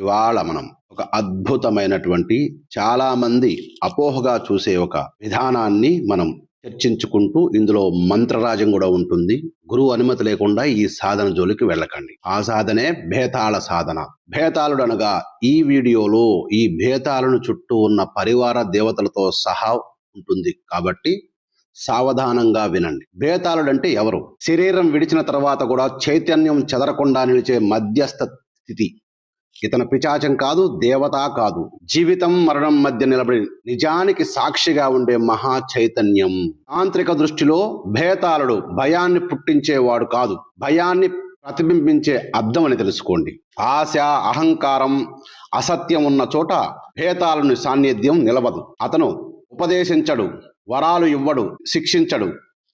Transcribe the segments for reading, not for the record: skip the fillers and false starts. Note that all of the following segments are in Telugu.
ఇవాళ మనం ఒక అద్భుతమైనటువంటి చాలా మంది అపోహగా చూసే ఒక విధానాన్ని మనం చర్చించుకుంటూ, ఇందులో మంత్రరాజం కూడా ఉంటుంది. గురువు అనుమతి లేకుండా ఈ సాధన జోలికి వెళ్ళకండి. ఆ సాధనే భేతాళ సాధన. భేతాళుడు అనగా ఈ వీడియోలో ఈ భేతాళును చుట్టూ ఉన్న పరివార దేవతలతో సహా ఉంటుంది కాబట్టి సావధానంగా వినండి. భేతాళుడు అంటే ఎవరు? శరీరం విడిచిన తర్వాత కూడా చైతన్యం చెదరకుండా నిలిచే మధ్యస్థ స్థితి. ఇతను పిశాచం కాదు, దేవత కాదు. జీవితం మరణం మధ్య నిలబడి నిజానికి సాక్షిగా ఉండే మహా చైతన్యం. తాంత్రిక దృష్టిలో భేతాళుడు భయాన్ని పుట్టించేవాడు కాదు, భయాన్ని ప్రతిబింబించే అద్దం అని తెలుసుకోండి. ఆశ, అహంకారం, అసత్యం ఉన్న చోట భేతాళుని సాన్నిధ్యం నిలవదు. అతను ఉపదేశించడు, వరాలు ఇవ్వడు, శిక్షించడు.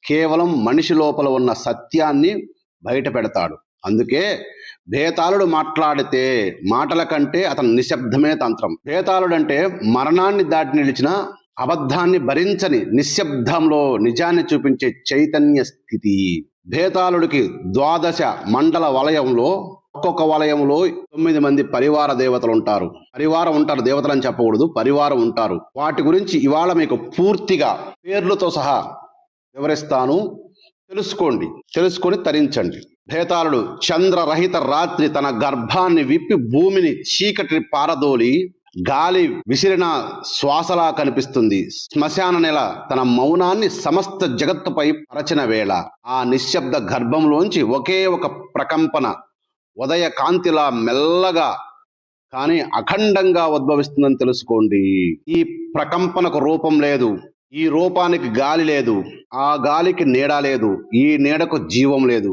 కేవలం మనిషి లోపల ఉన్న సత్యాన్ని బయట పెడతాడు. అందుకే భేతాళుడు మాట్లాడితే మాటల కంటే అతని నిశ్శబ్దమే తంత్రం. భేతాళుడు అంటే మరణాన్ని దాటి నిలిచిన, అబద్ధాన్ని భరించని, నిశ్శబ్దంలో నిజాన్ని చూపించే చైతన్య స్థితి. భేతాళుడికి 12 మండల వలయంలో, ఒక్కొక్క వలయంలో 9 మంది పరివార దేవతలు ఉంటారు. దేవతలు అని చెప్పకూడదు, పరివారం ఉంటారు. వాటి గురించి ఇవాళ మీకు పూర్తిగా పేర్లతో సహా వివరిస్తాను. తెలుసుకొని తరించండి. భేతాళుడు చంద్రరహిత రాత్రి తన గర్భాన్ని విప్పి భూమిని చీకటి పారదోలి గాలి విసిరిన శ్వాసలా కనిపిస్తుంది. శ్మశాన నెల తన మౌనాన్ని సమస్త జగత్తుపై పరచిన వేళ ఆ నిశ్శబ్ద గర్భంలోంచి ఒకే ఒక ప్రకంపన ఉదయ కాంతిలా మెల్లగా కానీ అఖండంగా ఉద్భవిస్తుందని తెలుసుకోండి. ఈ ప్రకంపనకు రూపం లేదు, ఈ రూపానికి గాలి లేదు, ఆ గాలికి నీడ లేదు, ఈ నీడకు జీవం లేదు.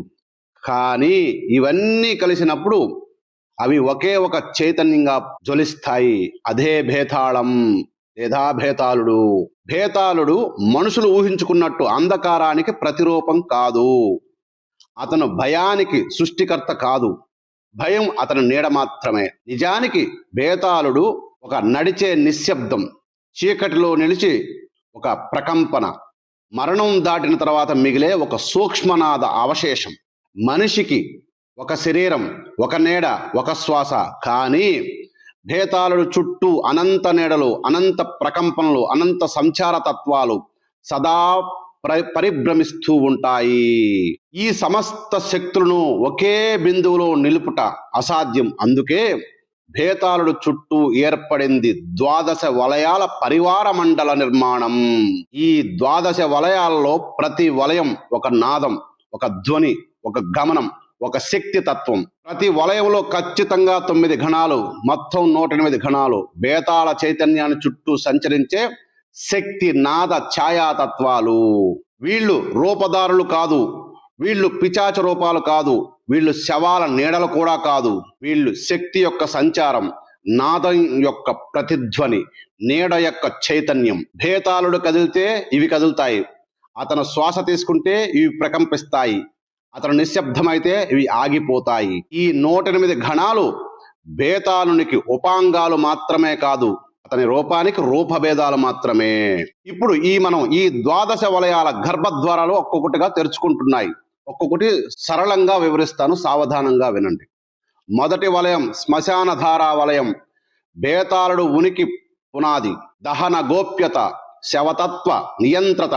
కానీ ఇవన్నీ కలిసినప్పుడు అవి ఒకే ఒక చైతన్యంగా జ్వలిస్తాయి. అదే భేతాళం లేదా భేతాళుడు. భేతాళుడు మనుషులు ఊహించుకున్నట్టు అంధకారానికి ప్రతిరూపం కాదు. అతను భయానికి సృష్టికర్త కాదు, భయం అతని నీడ మాత్రమే. నిజానికి భేతాళుడు ఒక నడిచే నిశ్శబ్దం, చీకటిలో నిలిచి ఒక ప్రకంపన, మరణం దాటిన తర్వాత మిగిలే ఒక సూక్ష్మనాద అవశేషం. మనిషికి ఒక శరీరం, ఒక నీడ, ఒక శ్వాస. కానీ భేతాళుడు చుట్టూ అనంత నీడలు, అనంత ప్రకంపనలు, అనంత సంచార తత్వాలు సదా పరిభ్రమిస్తూ ఉంటాయి. ఈ సమస్త శక్తులను ఒకే బిందువులో నిలుపుట అసాధ్యం. అందుకే భేతాళుడు చుట్టూ ఏర్పడింది 12 వలయాల పరివార మండల నిర్మాణం. ఈ 12 వలయాలలో ప్రతి వలయం ఒక నాదం, ఒక ధ్వని, ఒక గమనం, ఒక శక్తి తత్వం. ప్రతి వలయంలో ఖచ్చితంగా 9 గణాలు, మొత్తం 108 గణాలు భేతాళ చైతన్యాన్ని చుట్టూ సంచరించే శక్తి నాద ఛాయాతత్వాలు. వీళ్ళు రూపదారులు కాదు, వీళ్ళు పిశాచ రూపాలు కాదు, వీళ్ళు శవాల నీడలు కూడా కాదు. వీళ్ళు శక్తి యొక్క సంచారం, నాదం యొక్క ప్రతిధ్వని, నీడ యొక్క చైతన్యం. భేతాళుడు కదిలితే ఇవి కదులుతాయి, అతను శ్వాస తీసుకుంటే ఇవి ప్రకంపిస్తాయి, అతను నిశ్శబ్దమైతే ఇవి ఆగిపోతాయి. ఈ 108 గణాలు భేతాళునికి ఉపాంగాలు మాత్రమే కాదు, అతని రూపానికి రూపభేదాలు మాత్రమే. ఇప్పుడు మనం ఈ 12 వలయాల గర్భద్వారాలు ఒక్కొక్కటిగా తెరుచుకుంటున్నాయి. ఒక్కొక్కటి సరళంగా వివరిస్తాను, సావధానంగా వినండి. మొదటి వలయం శ్మశాన ధారా వలయం. భేతాళుడు ఉనికి పునాది, దహన గోప్యత, శవతత్వ నియంత్రత,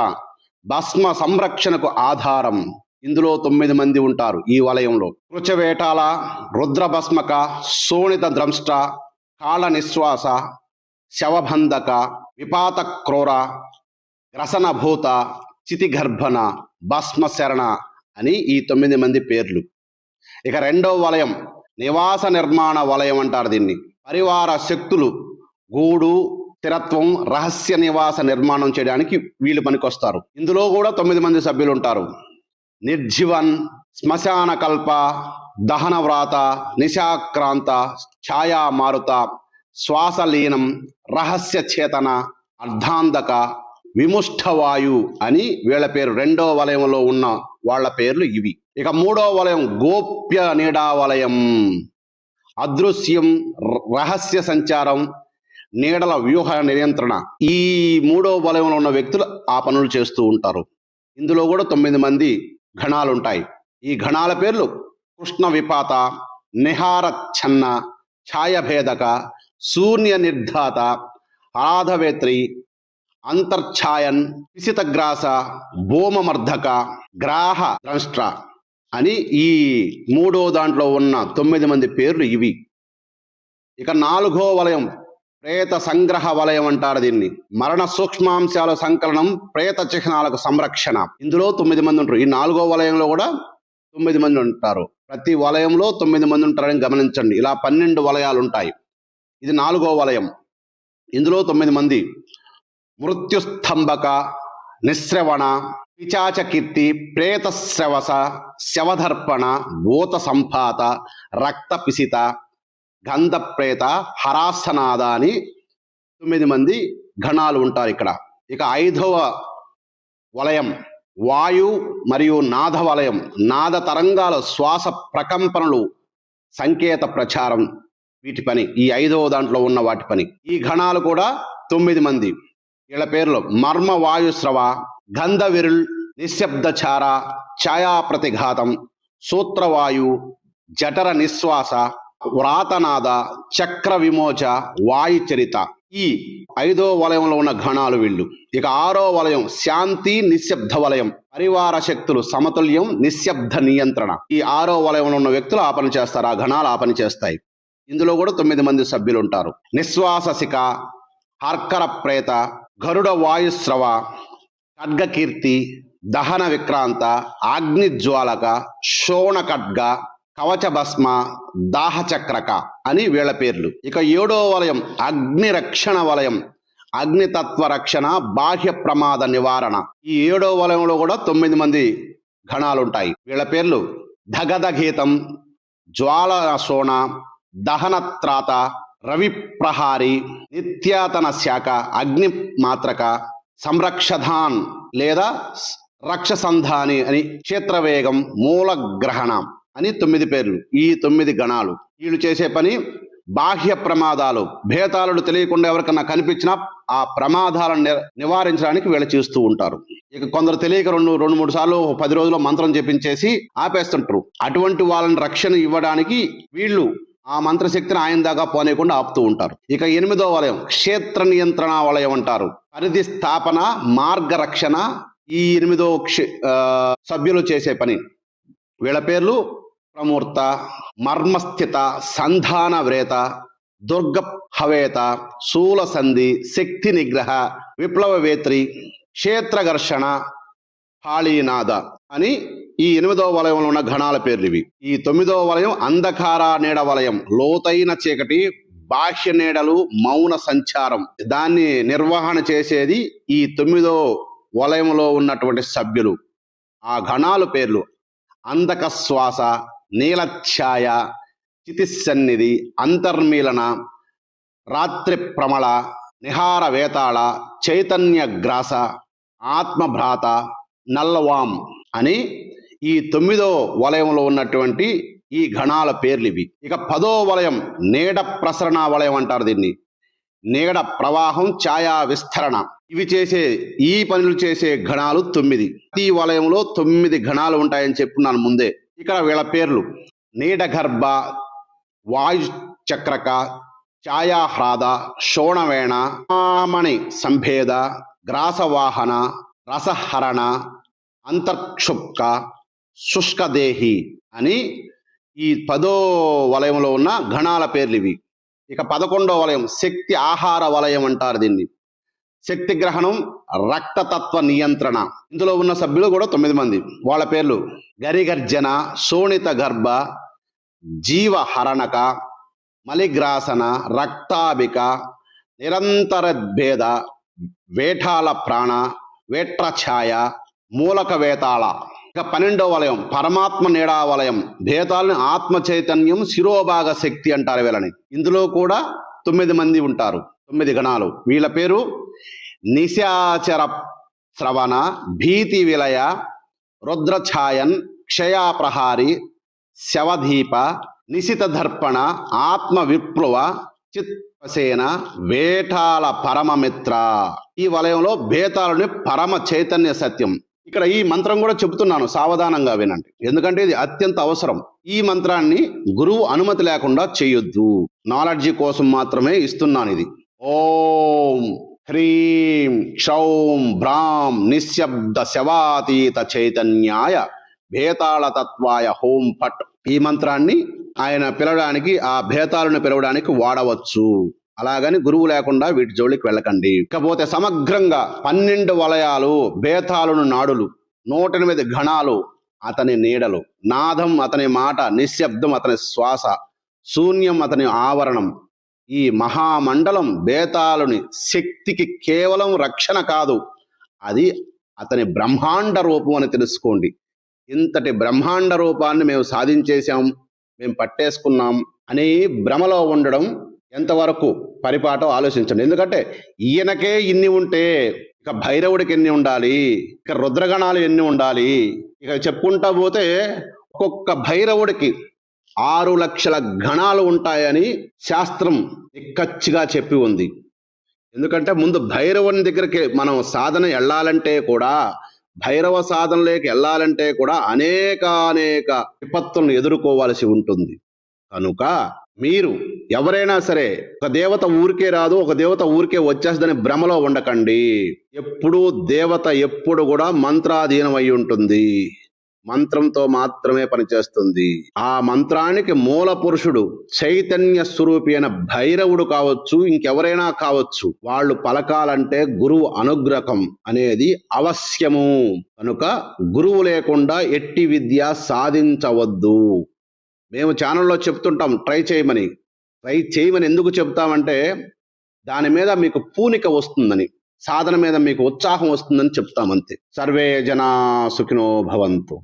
భస్మ సంరక్షణకు ఆధారం. ఇందులో 9 మంది ఉంటారు ఈ వలయంలో. కృచవేటాల, రుద్రభస్మక, శోణిత ద్రంష్ట, కాళ నిశ్వాస, శవబంధక, విపాత క్రూర, గ్రసనభూత, చితిగర్భన, భస్మశరణ అని ఈ 9 మంది పేర్లు. ఇక రెండో వలయం నివాస నిర్మాణ వలయం అంటారు దీన్ని. పరివార శక్తులు గూడు, స్థిరత్వం, రహస్య నివాస నిర్మాణం చేయడానికి వీళ్ళు పనికొస్తారు. ఇందులో కూడా 9 మంది సభ్యులు ఉంటారు. నిర్జీవన్, శ్మశాన కల్ప, దహనవ్రాత, నిశాక్రాంత, ఛాయా మారుత, శ్వాసలీనం, రహస్య చేతన, అర్ధాంధక, విముష్టవాయు అని వీళ్ళ పేరు. రెండో వలయంలో ఉన్న వాళ్ళ పేర్లు ఇవి. ఇక మూడో వలయం గోప్య నీడా వలయం. అదృశ్యం, రహస్య సంచారం, నీడల వ్యూహ నియంత్రణ. ఈ మూడో వలయంలో ఉన్న వ్యక్తులు ఆ పనులు చేస్తూ ఉంటారు. ఇందులో కూడా 9 మంది గణాలు ఉంటాయి. ఈ గణాల పేర్లు కృష్ణ విపాత, నిహారచ్ఛన్న, ఛాయభేదక, శూన్య నిర్ధాత, ఆధవేత్రి, అంతర్ఛాయన్, పిసితగ్రాస, భూమమర్ధక, గ్రాహ ద్రంష్ట్ర అని ఈ మూడో దాంట్లో ఉన్న 9 మంది పేర్లు ఇవి. ఇక 4వ వలయం ప్రేత సంగ్రహ వలయం అంటారు దీన్ని. మరణ సూక్ష్మాంశాల సంకలనం, ప్రేత చిహ్నాలకు సంరక్షణ. ఇందులో 9 మంది ఉంటారు. ఈ 4వ వలయంలో కూడా 9 మంది ఉంటారు. ప్రతి వలయంలో 9 మంది ఉంటారని గమనించండి. ఇలా 12 వలయాలు ఉంటాయి. ఇది 4వ వలయం. ఇందులో 9 మంది. మృత్యుస్తంభక, నిశ్రవణ, పిచాచ కీర్తి, ప్రేత శ్రవస, శవదర్పణ, భూత సంపాత, రక్త పిసిత, గంధ ప్రేత, హరాసనాద అని 9 మంది గణాలు ఉంటారు ఇక్కడ. ఇక 5వ వలయం వాయు మరియు నాద వలయం. నాద తరంగాల శ్వాస ప్రకంపనలు, సంకేత ప్రచారం వీటి పని. ఈ 5వ దాంట్లో ఉన్న వాటి పని. ఈ గణాలు కూడా 9 మంది. వీళ్ళ పేర్లు మర్మ వాయుస్రవ, గంధవిరుల్, నిశ్శబ్దచార, ఛాయా ప్రతిఘాతం, సూత్రవాయు, జఠర నిశ్వాస, వ్రాతనాద, చక్ర విమోచ, వాయుచరిత. ఈ 5వ వలయంలో ఉన్న గణాలు వీళ్ళు. ఇక 6వ వలయం శాంతి నిశ్శబ్ద వలయం. పరివార శక్తులు సమతుల్యం, నిశ్శబ్ద నియంత్రణ. ఈ 6వ వలయంలో ఉన్న వ్యక్తులు ఆ పని చేస్తారు, ఆ గణాలు ఆ పని చేస్తాయి. ఇందులో కూడా 9 మంది సభ్యులు ఉంటారు. నిశ్వాససిక, హర్కర ప్రేత, గరుడ వాయుస్రవ, ఖడ్గకీర్తి, దహన విక్రాంత, అగ్నిజ్వాలక, శోణ ఖడ్గ, కవచ భస్మ, దాహచక్రక అని వీళ్ళ పేర్లు. ఇక 7వ వలయం అగ్ని రక్షణ వలయం. అగ్నితత్వ రక్షణ, బాహ్య ప్రమాద నివారణ. ఈ 7వ వలయంలో కూడా 9 మంది గణాలు ఉంటాయి. వీళ్ళ పేర్లు దగదగీతం, జ్వాలశోణ, దహనత్రాత, రవి ప్రహారి, నిత్యాతన శాఖ, అగ్ని మాత్రక, సంరక్షధాన్ లేదా రక్షసంధాని అని, క్షేత్రవేగం, మూలగ్రహణ అని 9 పేర్లు. ఈ 9 గణాలు. వీళ్ళు చేసే పని బాహ్య ప్రమాదాలు, భేతాళుడు తెలియకుండా ఎవరికన్నా కనిపించినా ఆ ప్రమాదాలను నివారించడానికి వీళ్ళు చేస్తూ ఉంటారు. ఇక కొందరు తెలియక 2-3 సార్లు 10 రోజుల్లో మంత్రం చెప్పించేసి ఆపేస్తుంటారు. అటువంటి వాళ్ళని రక్షణ ఇవ్వడానికి వీళ్ళు ఆ మంత్రశక్తిని ఆయన దాకా పోనేకుండా ఆపుతూ ఉంటారు. ఇక 8వ వలయం క్షేత్ర నియంత్రణ వలయం అంటారు. పరిధి స్థాపన, మార్గరక్షణ ఈ 8వ సభ్యులు చేసే పని. వీళ్ళ పేర్లు ప్రమూర్త, మర్మస్థిత, సంధాన వ్రేత, దుర్గ హవేత, శూల సంధి, శక్తి నిగ్రహ, విప్లవ వేత్రి, క్షేత్ర ఘర్షణ, పాళీనాథ అని ఈ 8వ వలయంలో ఉన్న గణాల పేర్లు ఇవి. ఈ 9వ వలయం అంధకార నీడ వలయం. లోతైన చీకటి, బాహ్య నీడలు, మౌన సంచారం. దాన్ని నిర్వహణ చేసేది ఈ 9వ వలయంలో ఉన్నటువంటి సభ్యులు. ఆ గణాలు పేర్లు అంధక శ్వాస, నీలఛాయ, చితిసన్నిధి, అంతర్మీలన, రాత్రి ప్రమళ, నిహార వేతాళ, చైతన్య గ్రాస, ఆత్మభ్రాత, నల్లవాం అని ఈ 9వ వలయంలో ఉన్నటువంటి ఈ గణాల పేర్లు ఇవి. ఇక 10వ వలయం నీడ ప్రసరణ వలయం అంటారు దీన్ని. నీడ ప్రవాహం, ఛాయా విస్తరణ ఇవి చేసే ఈ పనులు చేసే గణాలు 9. ఈ వలయంలో 9 గణాలు ఉంటాయని చెప్పున్నాను ముందే. ఇక్కడ వీళ్ళ పేర్లు నీడగర్భ, వాయు చక్రక, ఛాయాహ్రాద, శోణవేణ, మణి సంభేద, గ్రాసవాహన, రసహరణ, అంతర్క్షుప్క, శుష్కదేహి అని ఈ 10వ వలయంలో ఉన్న గణాల పేర్లు ఇవి. ఇక 11వ వలయం శక్తి ఆహార వలయం అంటారు దీన్ని. శక్తి గ్రహణం, రక్తతత్వ నియంత్రణ. ఇందులో ఉన్న సభ్యులు కూడా 9 మంది. వాళ్ళ పేర్లు గరిగర్జన, శోణిత గర్భ, జీవహరణక, మలిగ్రాసన, రక్తాభిక, నిరంతర భేద, వేఠాల ప్రాణ, వేట్రఛాయ, మూలక వేతాళ. ఇక 12వ వలయం పరమాత్మ నీడా వలయం. భేతాలని ఆత్మ చైతన్యం, శిరోభాగ శక్తి అంటారు వీళ్ళని. ఇందులో కూడా 9 మంది ఉంటారు, 9 గణాలు. వీళ్ళ పేరు నిశాచర శ్రవణ, భీతి విలయ, రుద్రఛాయన్, క్షయాప్రహారి, శవదీప, నిశిత దర్పణ, ఆత్మ విప్లువ, చిత్పసేన, వేటాల పరమమిత్ర. ఈ వలయంలో భేతాలని పరమ చైతన్య సత్యం, ఇక్కడ ఈ మంత్రం కూడా చెబుతున్నాను, సావధానంగా వినండి, ఎందుకంటే ఇది అత్యంత అవసరం. ఈ మంత్రాన్ని గురువు అనుమతి లేకుండా చేయొద్దు, నాలెడ్జి కోసం మాత్రమే ఇస్తున్నాను ఇది. ఓం హ్రీం క్షౌం భ్రాం నిశ్శబ్ద శవాతీత చైతన్యాయ భేతాళ తత్వాయ హోం ఫట్. ఈ మంత్రాన్ని ఆయన పిలవడానికి, ఆ భేతాలను పిలవడానికి వాడవచ్చు. అలాగని గురువు లేకుండా వీటి జోలికి వెళ్ళకండి. ఇకపోతే సమగ్రంగా 12 వలయాలు, బేతాళును నాడులు, 108 ఘణాలు అతని నీడలు, నాదం అతని మాట, నిశ్శబ్దం అతని శ్వాస, శూన్యం అతని ఆవరణం. ఈ మహామండలం బేతాళుని శక్తికి కేవలం రక్షణ కాదు, అది అతని బ్రహ్మాండ రూపం అని తెలుసుకోండి. ఇంతటి బ్రహ్మాండ రూపాన్ని మేము సాధించేశాం, మేము పట్టేసుకున్నాం అని భ్రమలో ఉండడం ఎంతవరకు పరిపాటో ఆలోచించండి. ఎందుకంటే ఈయనకే ఇన్ని ఉంటే ఇక భైరవుడికి ఎన్ని ఉండాలి, ఇక రుద్రగణాలు ఎన్ని ఉండాలి, ఇక చెప్పుకుంటా పోతే ఒక్కొక్క భైరవుడికి 6 లక్షల గణాలు ఉంటాయని శాస్త్రం నిక్కచ్చిగా చెప్పి ఉంది. ఎందుకంటే ముందు భైరవుని దగ్గరికి మనం సాధన వెళ్ళాలంటే కూడా, భైరవ సాధనలోకి వెళ్ళాలంటే కూడా అనేక విపత్తులను ఎదుర్కోవాల్సి ఉంటుంది. కనుక మీరు ఎవరైనా సరే, ఒక దేవత ఊరికే రాదు, ఒక దేవత ఊరికే వచ్చేస్తుందని భ్రమలో ఉండకండి. ఎప్పుడూ దేవత ఎప్పుడు కూడా మంత్రాధీనం అయి ఉంటుంది, మంత్రంతో మాత్రమే పనిచేస్తుంది. ఆ మంత్రానికి మూల పురుషుడు చైతన్య స్వరూపి అయిన భైరవుడు కావచ్చు, ఇంకెవరైనా కావచ్చు, వాళ్ళు పలకాలంటే గురువు అనుగ్రహం అనేది అవశ్యము. కనుక గురువు లేకుండా ఎట్టి విద్య సాధించవద్దు. మేము ఛానల్లో చెప్తుంటాం ట్రై చేయమని ఎందుకు చెప్తామంటే దాని మీద మీకు పూనిక వస్తుందని, సాధన మీద మీకు ఉత్సాహం వస్తుందని చెప్తామంతే. సర్వే జనా సుఖినో భవంతు.